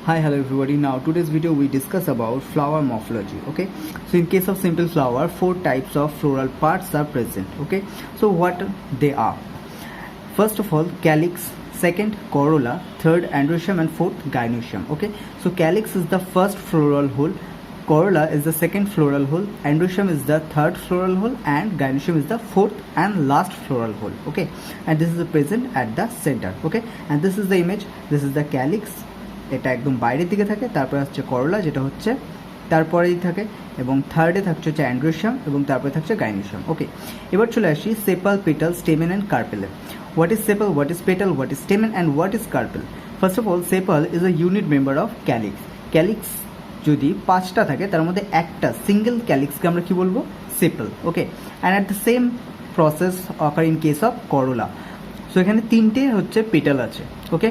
Hi, hello everybody. Now today's video we discuss about flower morphology. Okay, so in case of simple flower, 4 types of floral parts are present. Okay, so what they are: first of all, calyx; second, corolla; third, androecium; and fourth, gynoecium. Okay, so calyx is the first floral hole, corolla is the second floral hole, androecium is the third floral hole, and gynoecium is the fourth and last floral hole. Okay, and this is present at the center. Okay, and this is the image. This is the calyx. এটা একদম বাইরের দিকে থাকে, তারপরে হচ্ছে করোলা যেটা হচ্ছে তারপরেই থাকে, এবং থার্ডে থাকছে হচ্ছে অ্যান্ড্রোসিয়াম, এবং তারপরে থাকছে গাইনোসিয়াম। ওকে, এবার চলে আসি সেপাল, পেটাল, স্টেমেন অ্যান্ড কার্পেলে। What is sepal, what is petal, what is stamen and what is carpel? First of all, sepal is a unit member of calyx. Calyx যদি 5টা থাকে তার মধ্যে একটা সিঙ্গেল ক্যালিক্সকে আমরা কি বলবো? সেপাল। ওকে, and at the same process occur in case of Corolla. So এখানে 3টে হচ্ছে পেটাল আছে। ওকে,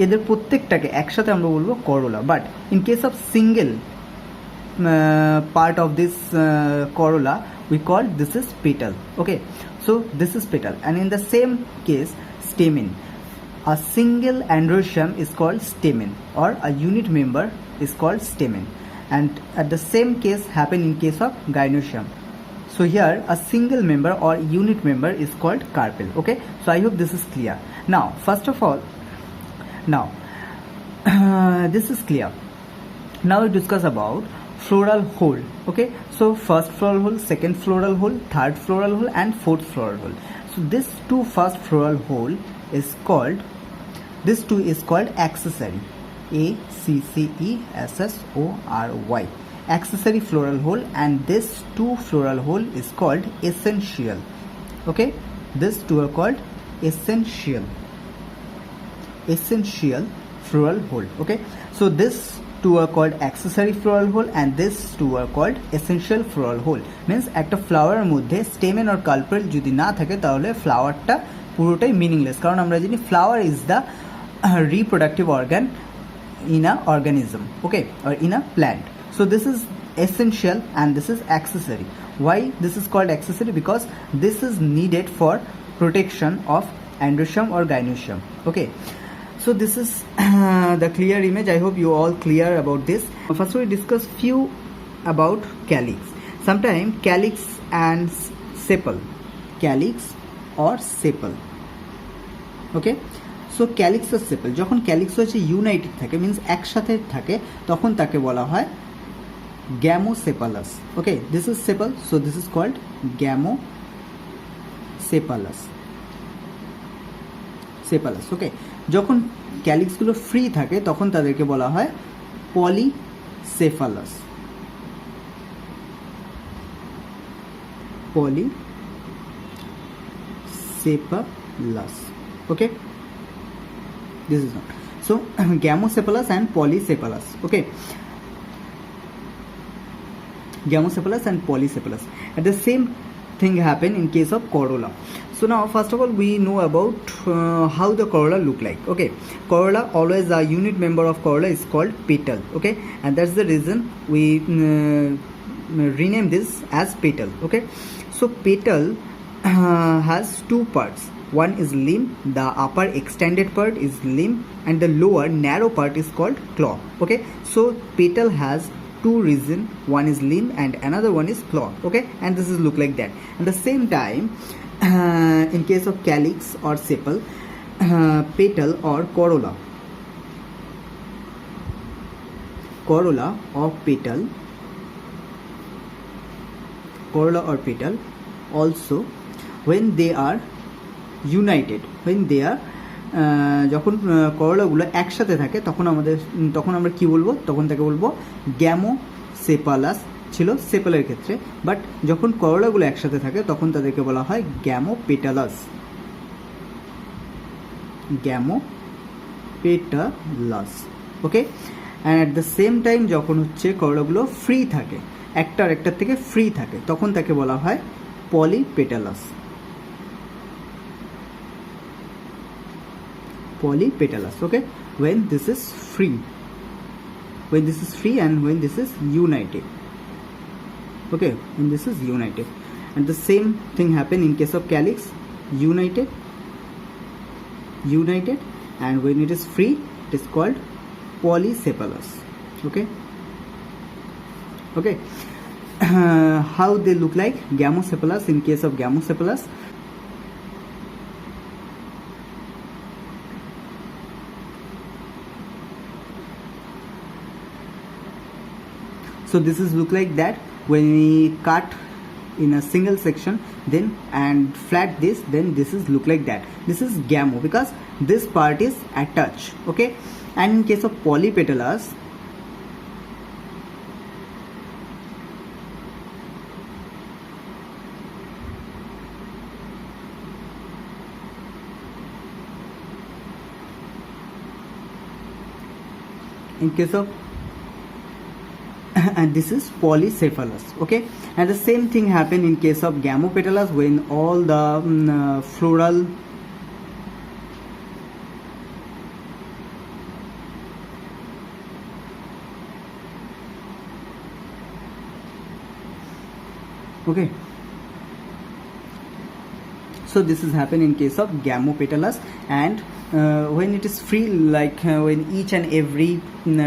এদের প্রত্যেকটাকে একসাথে আমরা বলবো corolla, but in case of single part of this corolla we call this is petal. Okay, so this is petal, and in the same case stamen, a single androecium is called stamen, or a unit member is called stamen, and at the same case happen in case of gynoecium. So here a single member or unit member is called carpel. Okay, so I hope this is clear. Now first of all, now this is clear. Now we discuss about floral hole. Okay, so first floral hole, second floral hole, third floral hole, and fourth floral hole. So this first floral hole is called, this two is called accessory, accessory, accessory floral hole, and this 2 floral hole is called essential. Okay, these 2 are called essential floral hole. Okay, so this 2 are called accessory floral hole and this 2 are called essential floral hole. Means একটা ফ্লাওয়ারের মধ্যে স্টেমেন or carpel যদি না থাকে তাহলে ফ্লাওয়ারটা পুরোটাই meaningless, কারণ আমরা জানি flower is the reproductive organ in a organism, okay, or in a plant. So this is essential and this is accessory. Why this is called accessory? Because this is needed for protection of androecium or gynoecium. Okay, so this is the clear image. I hope you all clear about this. First we discuss few about calyx. Sometime calyx and sepal, calyx or sepal. Okay, so calyx আর sepal, যখন calyx হচ্ছে United থাকে, means একসাথে থাকে, তখন তাকে বলা হয় gamosepalous. Okay, this is sepal, so this is called gamosepalous. Okay, যখন ক্যালিক্সগুলো ফ্রি থাকে তখন তাদেরকে বলা হয় polysepalous. Okay, this is not. So gamosepalous and polycephalus. Okay, gamosepalous and polycephalus. At the same thing happen in case of corolla. So now first of all we know about how the corolla look like. Okay, corolla, always a unit member of corolla is called petal. Okay, and that's the reason we rename this as petal. Okay, so petal has 2 parts. One is limb, the upper extended part is limb, and the lower narrow part is called claw. Okay, so petal has 2 regions, one is limb and another one is claw. Okay, and this is look like that. At the same time, in case of calyx or sepal, petal or corolla or petal also, when they are United, when they are যখন করোলাগুলো একসাথে থাকে তখন আমরা কি বলবো? তখন তাকে বলবো গ্যামোসেপালাস। ছিল সেপালের ক্ষেত্রে, বাট যখন করোলাগুলো একসাথে থাকে তখন তাদেরকে বলা হয় gamopetalous. Okay, and at the same time যখন হচ্ছে করোলাগুলো ফ্রি থাকে, একটা আর একটার থেকে ফ্রি থাকে, তখন তাকে বলা হয় পলিপেটালাস। Okay, when this is free and when this is united. Okay, when this is united, and the same thing happen in case of calyx, united, and when it is free it is called polycephalous. Okay. How they look like? Gamocephalous. In case of gamocephalous, so this is look like that. When we cut in a single section then and flat this, then this is look like that. This is gamo because this part is attached. Okay. And in case of polypetalous, and this is polycephalous. Okay. And the same thing happen in case of gamopetalous, when all the floral okay. So this is happen in case of gamopetalous, and when it is free, like when each and every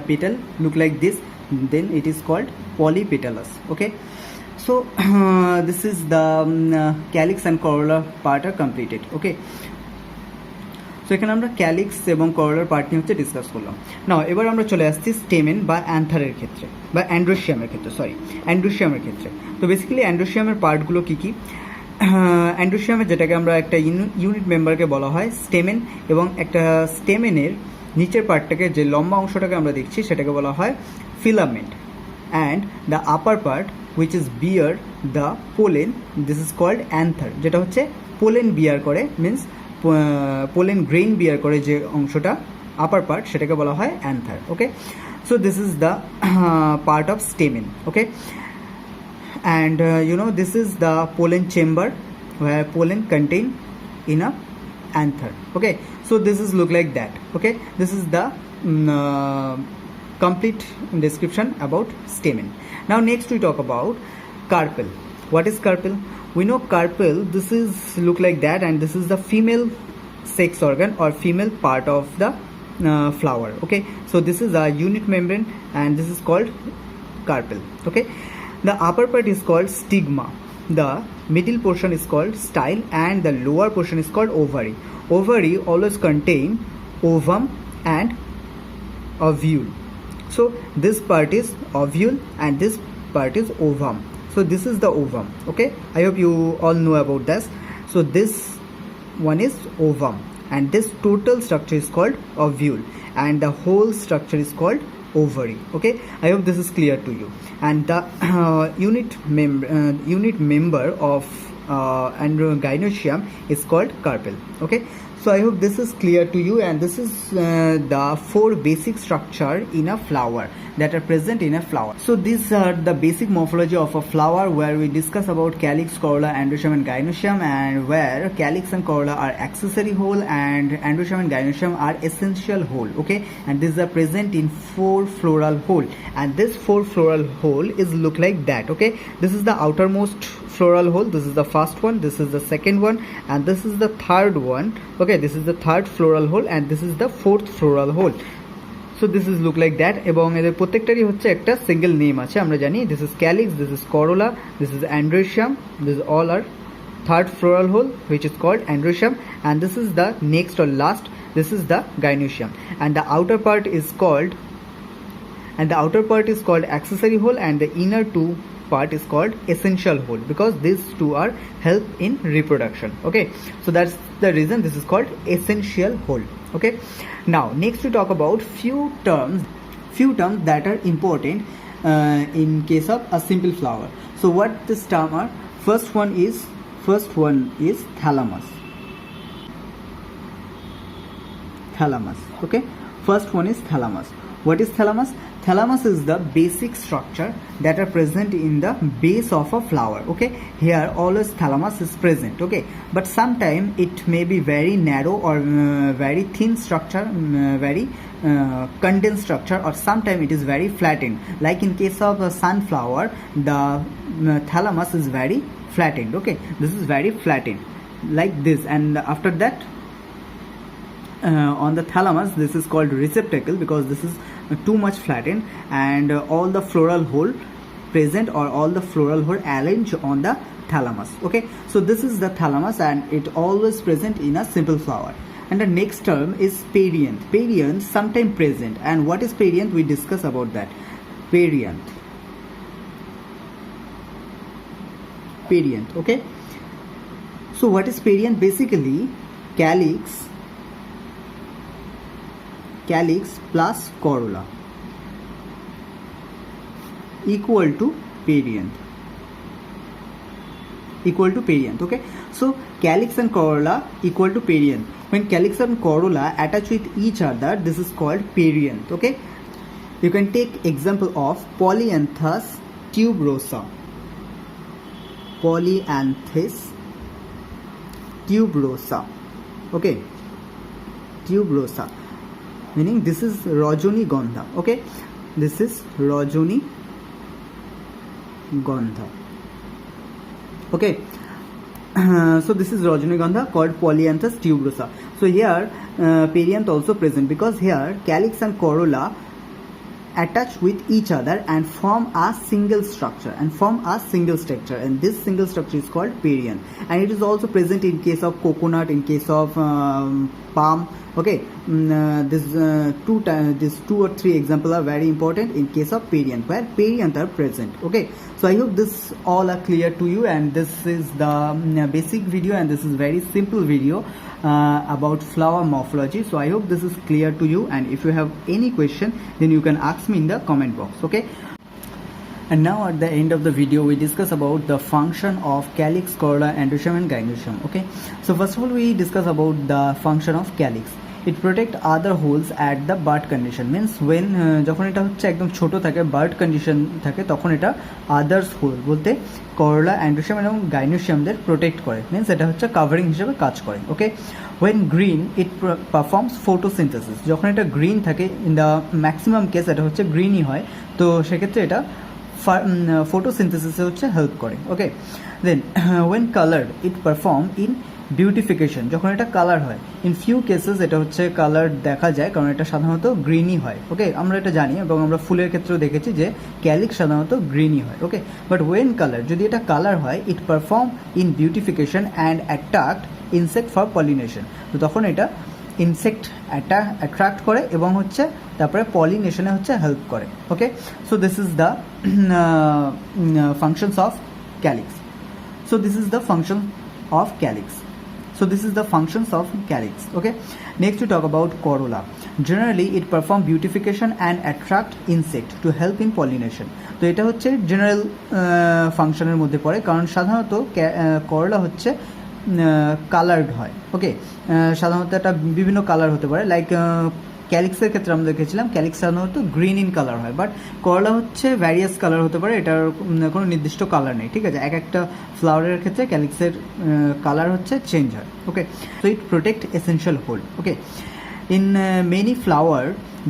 petal look like this, then it is called polypetalous. Okay. So this is the calyx and corolla part are completed. Okay. So এখানে আমরা calyx এবং করোলার part নিয়ে হচ্ছে discuss করলাম। নাও এবার আমরা চলে আসছি স্টেমেন বা অ্যান্থারের ক্ষেত্রে, বা অ্যান্ড্রোশিয়ামের ক্ষেত্রে, অ্যান্ড্রোশিয়ামের ক্ষেত্রে। তো বেসিক্যালি অ্যান্ড্রোশিয়ামের পার্টগুলো কী কী? অ্যান্ড্রোশিয়ামের যেটাকে আমরা একটা ইউনিট মেম্বারকে বলা হয় স্টেমেন, এবং একটা স্টেমেনের নিচের পার্টটাকে, যে লম্বা অংশটাকে আমরা দেখছি, সেটাকে বলা হয় filament. And the upper part which is bear the pollen, this is called anther, যেটা হচ্ছে পোলেন বিয়ার করে, মিন্স পোলেন গ্রেইন বিয়ার করে যে অংশটা আপার পার্ট, সেটাকে বলা হয় anther. Okay, so this is the part of stamen. Okay, and this is the pollen chamber where pollen contain in a anther. Okay, so this is look like that. Okay, this is the complete description about stamen. Now next we talk about carpel. What is carpel? We know carpel, this is look like that, and this is the female sex organ or female part of the flower. Okay, so this is a unit membrane and this is called carpel. Okay, the upper part is called stigma, the middle portion is called style, and the lower portion is called ovary. Ovary always contain ovum and ovule. So this part is ovule and this part is ovum. So this is the ovum. Okay, I hope you all know about this. So this one is ovum, and this total structure is called ovule, and the whole structure is called ovary. Okay, I hope this is clear to you. And the unit member of gynoecium is called carpel. Okay, so I hope this is clear to you, and this is the 4 basic structure in a flower that are present in a flower. So these are the basic morphology of a flower, where we discuss about calyx, corolla, androecium and gynoecium, and where calyx and corolla are accessory whole and androecium and gynoecium are essential whole. Okay, and these are present in 4 floral whole, and this 4 floral whole is look like that. Okay, this is the outermost floral hole, this is the first one, this is the second one, and this is the third one. Okay, this is the third floral hole, and this is the 4th floral hole. So this is look like that, এবং এদের প্রত্যেকটারই হচ্ছে একটা single name আছে, আমরা জানি। This is calyx, this is corolla, this is androecium, this is all are third floral hole which is called androecium, and this is the next or last, this is the gynoecium, and the outer part is called accessory hole, and the inner 2 part is called essential hole, because these 2 are help in reproduction. Okay, so that's the reason this is called essential hole. Okay, now next we talk about few terms that are important in case of a simple flower. So what this term are? First one is thalamus. Okay, first one is thalamus. What is thalamus? Thalamus is the basic structure that are present in the base of a flower. Okay, here always thalamus is present. Okay, but sometime it may be very narrow or very thin structure, very condensed structure, or sometime it is very flattened. Like in case of a sunflower, the thalamus is very flattened. Okay, this is very flattened like this, and after that on the thalamus, this is called receptacle, because this is too much flattened, and all the floral hole present or all the floral hole arranged on the thalamus. Okay, so this is the thalamus and it always present in a simple flower. And the next term is perianth. Perianth sometime present, and what is perianth? We discuss about that. Perianth. Okay, so what is perianth? Basically calyx plus corolla equal to perianth. Okay, so calyx and corolla equal to perianth. When calyx and corolla attach with each other, this is called perianth. Okay, you can take example of Polyanthus tuberosa. Okay, tuberosa, meaning this is Rajnigandha. Okay, this is Rajnigandha. Okay, so this is Rajnigandha called Polyanthus tuberosa. So here perianth also present, because here calyx and corolla attach with each other and form a single structure, and this single structure is called perianth, and it is also present in case of coconut, in case of palm. Okay, these two or three examples are very important in case of perianth, where perianth are present. Okay, so I hope this all are clear to you, and this is the basic video, and this is very simple video about flower morphology. So I hope this is clear to you, and if you have any question, then you can ask me in the comment box. Okay, and now at the end of the video we discuss about the function of calyx, corolla, androecium and gynoecium. Okay, so first of all we discuss about the function of calyx. It protect other holes at the bud condition, means when যখন এটা হচ্ছে একদম ছোট থাকে, bird condition থাকে, তখন এটা others whole বলতে করোলা, অ্যান্ড্রোসিয়াম এবং গাইনোসিয়ামদের প্রোটেক্ট করে, মিন্স এটা হচ্ছে কাভারিং হিসেবে কাজ করে। ওকে, when green it performs photosynthesis. যখন এটা গ্রিন থাকে, ইন দ্য ম্যাক্সিমাম কেস এটা হচ্ছে গ্রিনই হয়, তো সেক্ষেত্রে এটা ফটোসিনথেসিসে হচ্ছে হেল্প করে। ওকে, দেন when colored it perform in beautification, যখন এটা কালার হয়, ইন ফিউ কেসেস এটা হচ্ছে কালার দেখা যায়, কারণ এটা সাধারণত গ্রিনই হয়। ওকে, আমরা এটা জানি এবং আমরা ফুলের ক্ষেত্রেও দেখেছি যে ক্যালিক্স সাধারণত গ্রিনই হয়। ওকে, বাট ওয়েন কালার, যদি এটা কালার হয়, it perform in beautification and attract insect for pollination, তো তখন এটা ইনসেক্ট অ্যাট্রাক্ট করে এবং হচ্ছে তারপরে পলিনেশনে হচ্ছে হেল্প করে। Okay, so this is the functions of calyx. So this is the function of calyx. Okay, next we talk about corolla. Generally it perform beautification and attract insect to help in pollination. তো এটা হচ্ছে general ফাংশনের মধ্যে পড়ে, কারণ সাধারণত করোলা হচ্ছে coloured হয়। ওকে, সাধারণত এটা বিভিন্ন কালার হতে পারে, লাইক ক্যালিক্সের ক্ষেত্রে আমরা দেখেছিলাম ক্যালিক্স সাধারণত গ্রিন ইন কালার হয়, বাট করলা হচ্ছে ভ্যারিয়াস কালার হতে পারে, এটার কোনো নির্দিষ্ট কালার নেই। ঠিক আছে, এক একটা ফ্লাওয়ারের ক্ষেত্রে ক্যালিক্সের কালার হচ্ছে চেঞ্জ হয়। Okay, so it protect essential whole. Okay, in many flower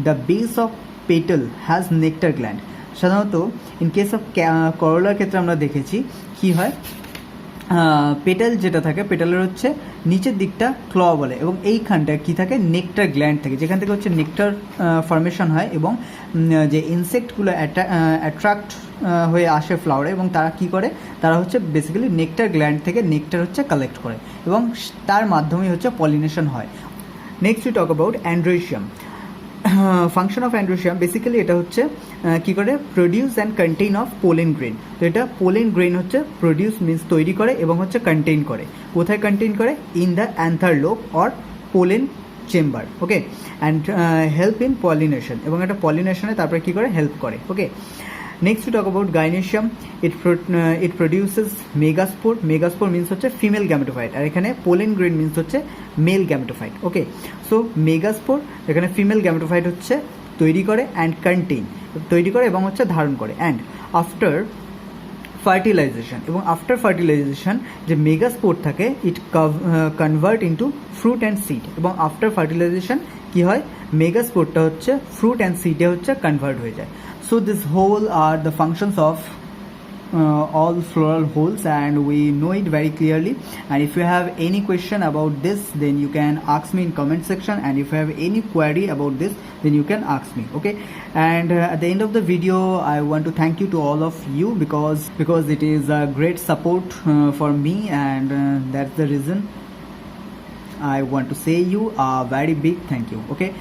the base of petal has nectar gland. সাধারণত ইন কেস অফ করলার ক্ষেত্রে আমরা দেখেছি কি হয়, পেটাল যেটা থাকে, পেটালের হচ্ছে নিচের দিকটা ক্ল বলে, এবং এইখানটা কি থাকে, নেকটার গ্ল্যান্ড থাকে, যেখান থেকে হচ্ছে নেকটার ফর্মেশন হয় এবং যে ইনসেক্টগুলো অ্যাট্রাক্ট হয়ে আসে ফ্লাওয়ারে, এবং তারা কি করে, তারা হচ্ছে বেসিক্যালি নেকটার গ্ল্যান্ড থেকে নেকটার হচ্ছে কালেক্ট করে এবং তার মাধ্যমেই হচ্ছে পলিনেশন হয়। Next we talk about androecium. Function of androecium, basically এটা হচ্ছে কী করে, produce and contain of pollen grain. তো এটা পোলেন গ্রেন হচ্ছে প্রডিউস মিন্স তৈরি করে এবং হচ্ছে কন্টেইন করে। কোথায় কন্টেইন করে? In the another lobe or pollen chamber. Okay, and help in pollination, এবং এটা পলিনেশনে তারপরে কী করে, হেল্প করে। Okay, next we talk about gynoecium. It produces megaspore. Megaspore means হচ্ছে ফিমেল গ্যামেটোফাইট, আর এখানে পোলেন গ্রেন মিন্স হচ্ছে male gametophyte. Okay, so megaspore এখানে ফিমেল গ্যামেটোফাইট হচ্ছে তৈরি করে, অ্যান্ড কন্টেইন তৈরি করে এবং হচ্ছে ধারণ করে। অ্যান্ড আফটার ফার্টিলাইজেশন, এবং আফটার ফার্টিলাইজেশন যে মেগাস্পোর থাকে, it convert into fruit and seed, এবং আফটার ফার্টিলাইজেশন কী হয়, মেগাস্পোরটা হচ্ছে ফ্রুট অ্যান্ড সিডে হচ্ছে কনভার্ট হয়ে যায়। So this whole are the functions of all floral holes, and we know it very clearly. And if you have any question about this, then you can ask me in comment section, and if you have any query about this, then you can ask me. Okay, and at the end of the video, I want to thank you to all of you, because it is a great support for me, and that's the reason I want to say you a very big thank you. Okay,